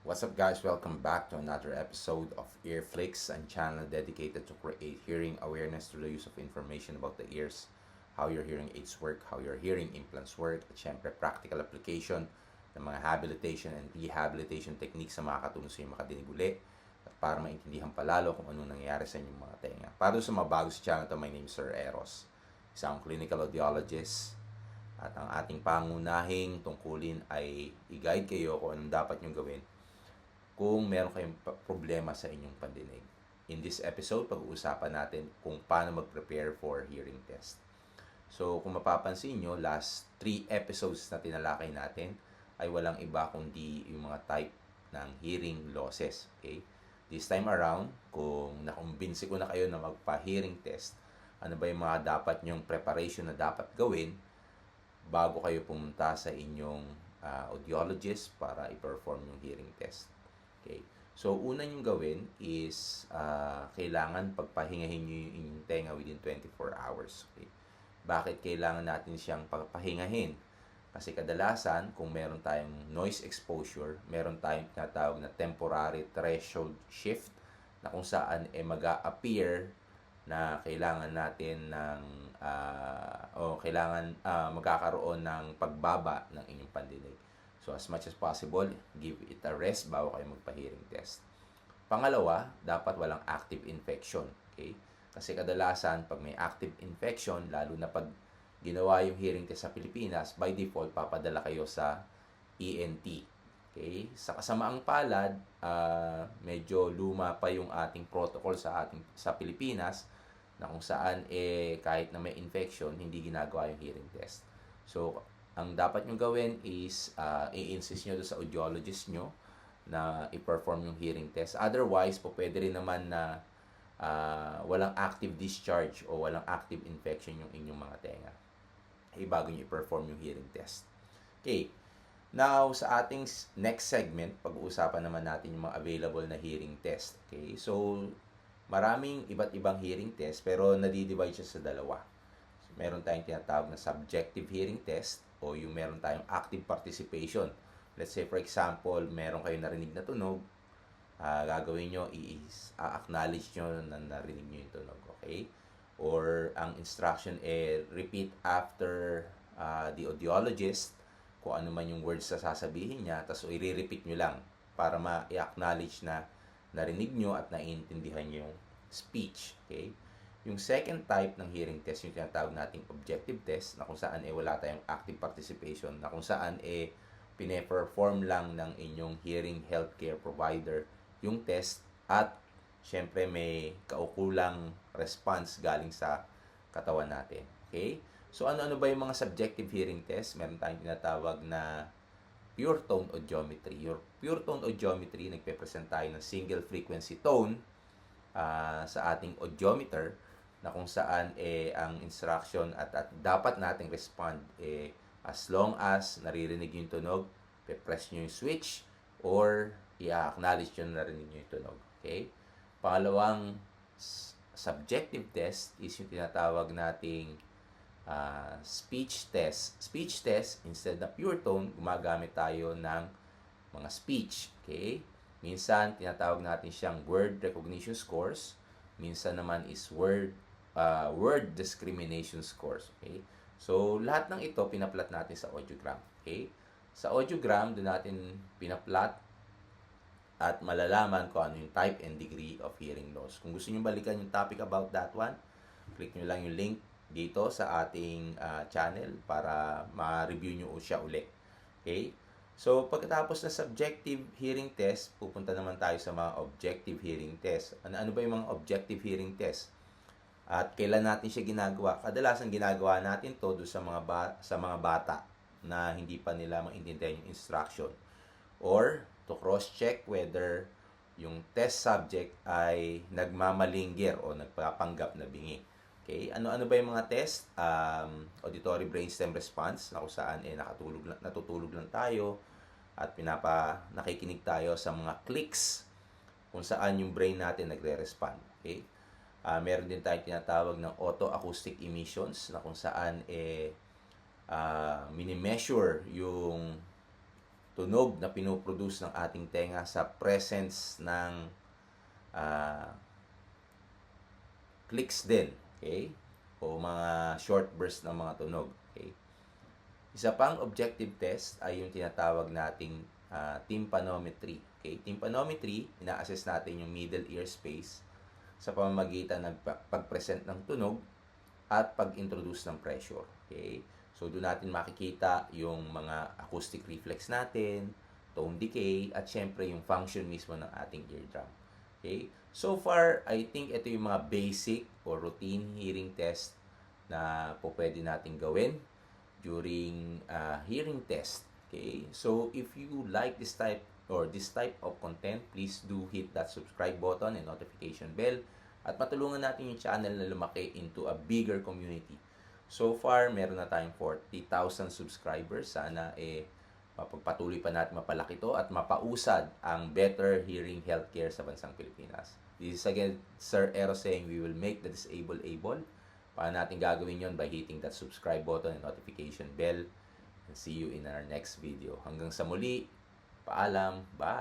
What's up, guys? Welcome back to another episode of Earflix, and channel dedicated to create hearing awareness through the use of information about the ears, how your hearing aids work, how your hearing implants work, at syempre practical application ng mga habilitation and rehabilitation techniques sa makakatulong sa inyo makadinig uli at para maintindihan palalo kung ano nangyayari sa inyong mga tenga. Para sa mga bago sa channel to, my name is Sir Eros, isang clinical audiologist, at ang ating pangunahing tungkulin ay i-guide kayo kung anong dapat nyong gawin kung meron kayong problema sa inyong pandinig. In this episode, pag-uusapan natin kung paano mag-prepare for hearing test. So, kung mapapansin nyo, last 3 episodes na tinalakay natin ay walang iba kundi yung mga type ng hearing losses. Okay? This time around, kung nakumbinsi ko na kayo na magpa-hearing test, ano ba yung mga dapat nyong preparation na dapat gawin bago kayo pumunta sa inyong audiologist para i-perform yung hearing test. Okay. So, una nyo gawin is kailangan pagpahingahin nyo yung inyong tenga within 24 hours. Okay. Bakit kailangan natin siyang pagpahingahin? Kasi kadalasan, kung meron tayong noise exposure, meron tayong tinatawag na temporary threshold shift na kung saan mag-a-appear na kailangan natin ng magkakaroon ng pagbaba ng inyong pandinig. So, as much as possible, give it a rest bago kayo magpa-hearing test. Pangalawa, dapat walang active infection. Okay? Kasi kadalasan, pag may active infection, lalo na pag ginawa yung hearing test sa Pilipinas, by default, papadala kayo sa ENT. Okay? Sa kasamaang palad, medyo luma pa yung ating protocol sa Pilipinas, na kung saan kahit na may infection, hindi ginagawa yung hearing test. So, ang dapat nyo gawin is i-insist nyo sa audiologist nyo na i-perform yung hearing test. Otherwise, pwede rin naman na walang active discharge o walang active infection yung inyong mga tenga. Bago nyo i-perform yung hearing test. Okay. Now, sa ating next segment, pag-uusapan naman natin yung mga available na hearing test. Okay. So, maraming iba't ibang hearing test pero nadidivide siya sa dalawa. So, meron tayong tinatawag na subjective hearing test o yung meron tayong active participation. Let's say, for example, meron kayong narinig na tunog, gagawin nyo is acknowledge nyo na narinig nyo yung tunog. Okay? Or ang instruction repeat after the audiologist kung ano man yung words na sasabihin niya, tapos i-repeat nyo lang para ma-acknowledge na narinig nyo at naiintindihan nyo yung speech. Okay? Yung second type ng hearing test, yung tinatawag nating objective test, na kung saan wala tayong active participation, na kung saan pine-perform lang ng inyong hearing healthcare provider yung test at syempre may kaukulang response galing sa katawan natin. Okay? So, ano-ano ba yung mga subjective hearing test? Meron tayong tinatawag na pure tone audiometry. Your pure tone audiometry, nagpe-present tayo ng single frequency tone sa ating audiometer na kung saan ang instruction at dapat nating respond as long as naririnig yung tunog, pe-press nyo yung switch or i-acknowledge nyo na narinig nyo yung tunog. Okay? Pangalawang subjective test is yung tinatawag nating speech test. Speech test, instead na pure tone, gumagamit tayo ng mga speech. Okay? Minsan, tinatawag natin siyang word recognition scores. Minsan naman is word discrimination scores. Okay? So, lahat ng ito, pinaplat natin sa audiogram. Okay? Sa audiogram, doon natin pinaplat at malalaman kung ano yung type and degree of hearing loss. Kung gusto nyo balikan yung topic about that one, click nyo lang yung link dito sa ating channel para ma-review nyo siya ulit. Okay? So, pagkatapos na subjective hearing test, pupunta naman tayo sa mga objective hearing test. Ano ba yung mga objective hearing test? At kailan natin siya ginagawa? Kadalasan ginagawa natin to do sa mga bata na hindi pa nila maintindihan yung instruction. Or to cross-check whether yung test subject ay nagmamalinggir o nagpapanggap na bingi. Okay? Ano ba yung mga test? Auditory brainstem response, na kung saan natutulog lang tayo at nakikinig tayo sa mga clicks kung saan yung brain natin nagre-respond. Okay? Meron din tayong tinatawag ng auto-acoustic emissions, na kung saan mini-measure yung tunog na pinoproduce ng ating tenga sa presence ng clicks din, okay? O mga short burst ng mga tunog, okay? Isa pang objective test ay yung tinatawag nating tympanometry. Okay? Tympanometry, ina-assess natin yung middle ear space sa pamamagitan ng pag-present ng tunog at pag-introduce ng pressure. Okay? So, doon natin makikita yung mga acoustic reflex natin, tone decay, at syempre yung function mismo ng ating eardrum. Okay? So far, I think ito yung mga basic or routine hearing test na po pwede natin gawin during hearing test. Okay? So, if you like this type of content, please do hit that subscribe button and notification bell at matulungan natin yung channel na lumaki into a bigger community. So far, meron na tayong 40,000 subscribers. Sana mapagpatuloy pa natin mapalaki to at mapausad ang better hearing healthcare sa bansang Pilipinas. This is again Sir Ero saying we will make the disabled able. Paano natin gagawin yon? By hitting that subscribe button and notification bell. And see you in our next video. Hanggang sa muli, paalam, bye!